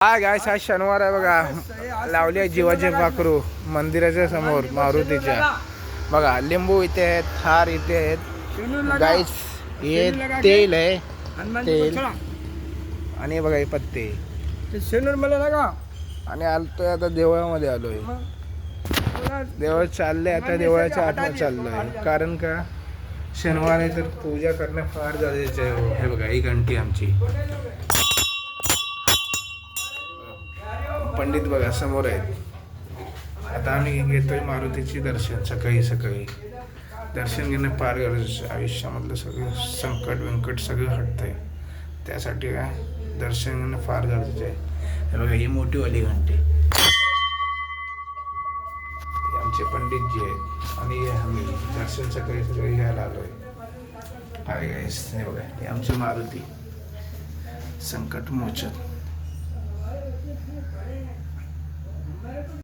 हाय guys, आज शनिवार आहे बघा. लावली आहे जीवाचे पाखरू मंदिराच्या समोर मारुतीच्या. बघा लिंबू इथे आहेत, हार इथे आहेत गायस. हे तेल आहे, तेल आणि बघा हे पत्ते आणि आलतोय आता देवळामध्ये आलोय. देवळ चाललंय आता, देवळाच्या आतमध्ये चाललोय. कारण का शनिवार आहे तर पूजा करणं फार गरजेचं आहे. हे बघा ही घंटी आमची. पंडित बघा समोर आहेत. आता आम्ही घेतोय मारुतीची दर्शन. सकाळी सकाळी दर्शन घेणं फार गरजेचं. आयुष्यामधलं सगळं संकट व्यंकट सगळं हटतंय. त्यासाठी काय दर्शन घेणं फार गरजेचं आहे. हे बघा ही मोठीवाली घंटी. आमचे पंडित जी आहेत आणि आम्ही दर्शन सकाळी सकाळी घ्यायला आलोय. हाय गाईस, हे बघा ही आमची मारुती संकट मोचन.